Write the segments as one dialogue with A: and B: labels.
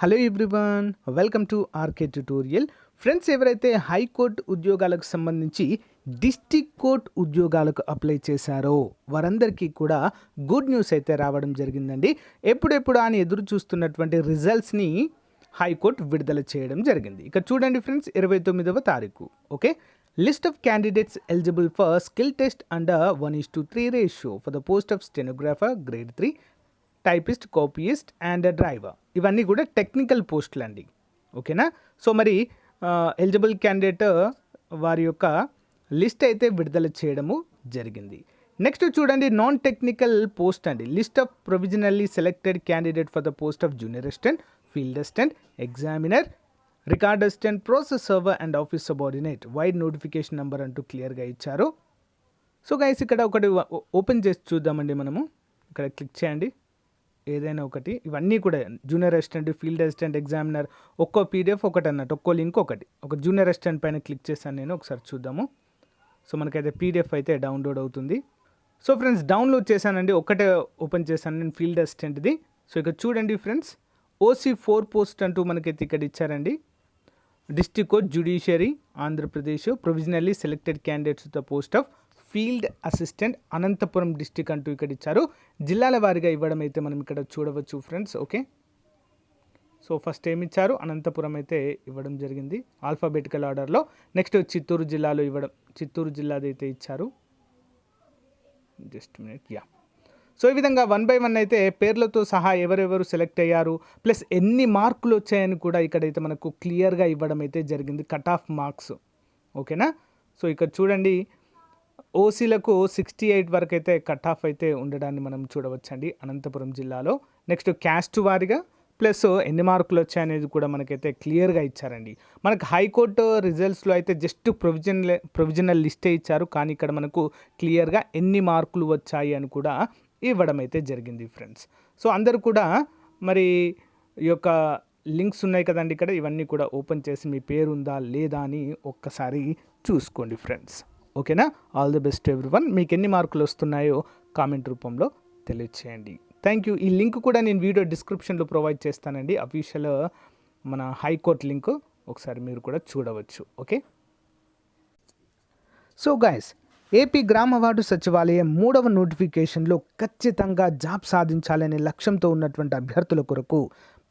A: Hello everyone, welcome to RK tutorial. Friends, ఎవరైతే high court ఉద్యోగాలకు సంబంధించి డిస్ట్రిక్ట్ కోర్ట్ ఉద్యోగాలకు అప్లై చేశారో వారందరికీ కూడా గుడ్ న్యూస్ అయితే రావడం జరిగిందండి. ఎప్పుడెప్పుడు అని ఎదురు చూస్తున్నటువంటి రిజల్ట్స్ని హైకోర్టు విడుదల చేయడం జరిగింది. ఇక చూడండి ఫ్రెండ్స్, 29వ తారీఖు. Okay, list of candidates eligible for skill test under 1:3 ratio for the post of stenographer grade 3, typist, copyist and driver. ఇవన్నీ కూడా టెక్నికల్ పోస్టులు అండి. ఓకేనా? సో మరి ఎలిజిబుల్ క్యాండిడేట్ వారి యొక్క లిస్ట్ అయితే విడుదల చేయడము జరిగింది. నెక్స్ట్ చూడండి, నాన్ టెక్నికల్ పోస్ట్ అండి. List of provisionally selected candidate for the post of junior assistant, field assistant, examiner, record assistant, process server and office subordinate. Wide notification number అంటూ క్లియర్గా ఇచ్చారు. సో గైస్, ఇక్కడ ఒకటి ఓపెన్ చేసి చూద్దామండి. మనము ఇక్కడ క్లిక్ చేయండి, ఏదైనా ఒకటి. ఇవన్నీ కూడా junior assistant, field assistant, examiner, ఒక్కో పీడిఎఫ్ ఒకటి అన్నట్టు, ఒక్కో లింక్ ఒకటి. ఒక జూనియర్ అసిస్టెంట్ పైన క్లిక్ చేశాను నేను, ఒకసారి చూద్దాము. సో మనకైతే పీడిఎఫ్ అయితే డౌన్లోడ్ అవుతుంది. సో ఫ్రెండ్స్, డౌన్లోడ్ చేశానండి, ఒకటే ఓపెన్ చేశాను నేను ఫీల్డ్ అసిస్టెంట్ది. సో ఇక్కడ చూడండి ఫ్రెండ్స్, OC4 పోస్ట్ అంటూ మనకైతే ఇక్కడ ఇచ్చారండి. District court judiciary Andhra Pradesh, provisionally selected candidates the post of field assistant Anantapuram district అంటూ ఇక్కడ ఇచ్చారు. జిల్లాల వారీగా ఇవ్వడం అయితే మనం ఇక్కడ చూడవచ్చు ఫ్రెండ్స్. ఓకే, సో ఫస్ట్ ఏమి ఇచ్చారు, అనంతపురం అయితే ఇవ్వడం జరిగింది ఆల్ఫాబెటికల్ ఆర్డర్లో. నెక్స్ట్ చిత్తూరు జిల్లాలో ఇవ్వడం, చిత్తూరు జిల్లాది అయితే ఇచ్చారు. Just minute, yeah. సో ఈ విధంగా 1 by 1 అయితే పేర్లతో సహా ఎవరెవరు సెలెక్ట్ అయ్యారు, ప్లస్ ఎన్ని మార్కులు వచ్చాయని కూడా ఇక్కడైతే మనకు క్లియర్గా ఇవ్వడం అయితే జరిగింది, కట్ ఆఫ్ మార్క్స్. ఓకేనా? సో ఇక్కడ చూడండి, ఓసీలకు 68 వరకు అయితే కట్ ఆఫ్ అయితే ఉండడాన్ని మనం చూడవచ్చండి అనంతపురం జిల్లాలో. నెక్స్ట్ క్యాస్ట్ వారీగా ప్లస్ ఎన్ని మార్కులు వచ్చాయనేది కూడా మనకైతే క్లియర్గా ఇచ్చారండి. మనకు హైకోర్టు రిజల్ట్స్లో అయితే జస్ట్ ప్రొవిజనల్ లిస్టే ఇచ్చారు, కానీ ఇక్కడ మనకు క్లియర్గా ఎన్ని మార్కులు వచ్చాయి అని కూడా ఇవ్వడం అయితే జరిగింది ఫ్రెండ్స్. సో అందరూ కూడా మరి ఈ యొక్క లింక్స్ ఉన్నాయి కదండి ఇక్కడ, ఇవన్నీ కూడా ఓపెన్ చేసి మీ పేరు ఉందా లేదా అని ఒక్కసారి చూసుకోండి ఫ్రెండ్స్. ఓకేనా? All the best everyone. మీకు ఎన్ని మార్కులు వస్తున్నాయో కామెంట్ రూపంలో తెలియచేయండి. Thank you. ఈ లింక్ కూడా నేను వీడియో డిస్క్రిప్షన్లో ప్రొవైడ్ చేస్తానండి, అఫీషియల్ మన హైకోర్టు లింక్. ఒకసారి మీరు కూడా చూడవచ్చు. ఓకే, సో గైస్, ఏపీ గ్రామ వార్డు సచివాలయం 3వ నోటిఫికేషన్లో ఖచ్చితంగా జాబ్ సాధించాలనే లక్ష్యంతో ఉన్నటువంటి అభ్యర్థుల కొరకు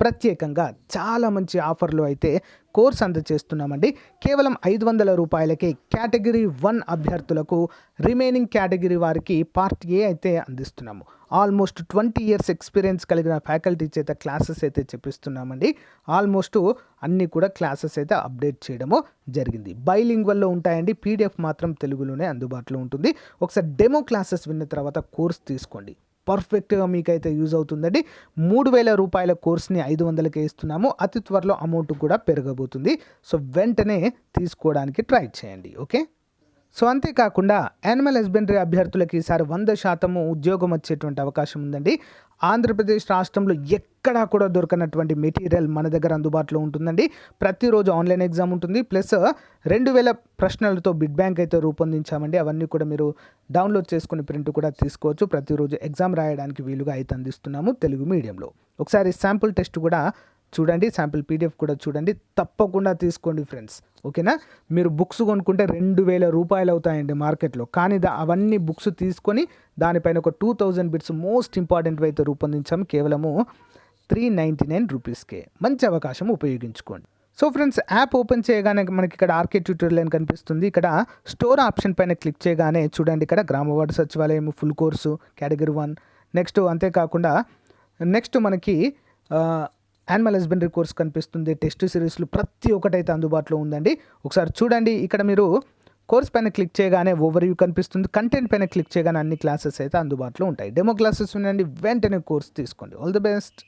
A: ప్రత్యేకంగా చాలా మంచి ఆఫర్లు అయితే కోర్స్ అందజేస్తున్నామండి. కేవలం 500 రూపాయలకే కేటగిరీ 1 అభ్యర్థులకు, రిమైనింగ్ కేటగిరీ వారికి పార్ట్ ఏ అయితే అందిస్తున్నాము. ఆల్మోస్ట్ 20 years ఎక్స్పీరియన్స్ కలిగిన ఫ్యాకల్టీ చేత క్లాసెస్ అయితే చెప్పిస్తున్నామండి. ఆల్మోస్ట్ అన్నీ కూడా క్లాసెస్ అయితే అప్డేట్ చేయడము జరిగింది. బైలింగ్వల్లో ఉంటాయండి, పీడిఎఫ్ మాత్రం తెలుగులోనే అందుబాటులో ఉంటుంది. ఒకసారి డెమో క్లాసెస్ విన్న తర్వాత కోర్స్ తీసుకోండి, పర్ఫెక్ట్గా మీకైతే యూజ్ అవుతుందండి. 3000 రూపాయల కోర్స్ని 500కే ఇస్తున్నాము. అతి త్వరలో అమౌంట్ కూడా పెరగబోతుంది. సో వెంటనే తీసుకోవడానికి ట్రై చేయండి. ఓకే, సో అంతేకాకుండా యానిమల్ హస్బెండరీ అభ్యర్థులకి ఈసారి 100% ఉద్యోగం వచ్చేటువంటి అవకాశం ఉందండి. ఆంధ్రప్రదేశ్ రాష్ట్రంలో ఎక్కడా కూడా దొరకనటువంటి మెటీరియల్ మన దగ్గర అందుబాటులో ఉంటుందండి. ప్రతిరోజు ఆన్లైన్ ఎగ్జామ్ ఉంటుంది, ప్లస్ 2000 ప్రశ్నలతో బిడ్ బ్యాంక్ అయితే రూపొందించామండి. అవన్నీ కూడా మీరు డౌన్లోడ్ చేసుకుని ప్రింట్ కూడా తీసుకోవచ్చు. ప్రతిరోజు ఎగ్జామ్ రాయడానికి వీలుగా అయితే అందిస్తున్నాము తెలుగు మీడియంలో. ఒకసారి శాంపుల్ టెస్ట్ కూడా చూడండి, శాంపుల్ పీడిఎఫ్ కూడా చూడండి, తప్పకుండా తీసుకోండి ఫ్రెండ్స్. ఓకేనా? మీరు బుక్స్ కొనుక్కుంటే 2000 రూపాయలు అవుతాయండి మార్కెట్లో, కానీ అవన్నీ బుక్స్ తీసుకొని దానిపైన ఒక 2000 బిట్స్ మోస్ట్ ఇంపార్టెంట్ అయితే రూపొందించాము, కేవలము 399 రూపీస్కే. మంచి అవకాశం, ఉపయోగించుకోండి. సో ఫ్రెండ్స్, యాప్ ఓపెన్ చేయగానే మనకి ఇక్కడ ఆర్కే ట్యూటోరియల్ అని కనిపిస్తుంది. ఇక్కడ స్టోర్ ఆప్షన్ పైన క్లిక్ చేయగానే చూడండి, ఇక్కడ గ్రామ వార్డు సచివాలయం ఫుల్ కోర్సు కేటగిరీ 1. నెక్స్ట్ అంతేకాకుండా నెక్స్ట్ మనకి యానిమల్ హస్బెండరీ కోర్స్ కనిపిస్తుంది. టెస్ట్ సిరీస్లు ప్రతి ఒక్కటైతే అందుబాటులో ఉందండి. ఒకసారి చూడండి, ఇక్కడ మీరు కోర్స్ పైన క్లిక్ చేయగానే ఓవర్వ్యూ కనిపిస్తుంది. కంటెంట్ పైన క్లిక్ చేయగానే అన్ని క్లాసెస్ అయితే అందుబాటులో ఉంటాయి. డెమో క్లాసెస్ ఉండండి, వెంటనే కోర్స్ తీసుకోండి. All the best.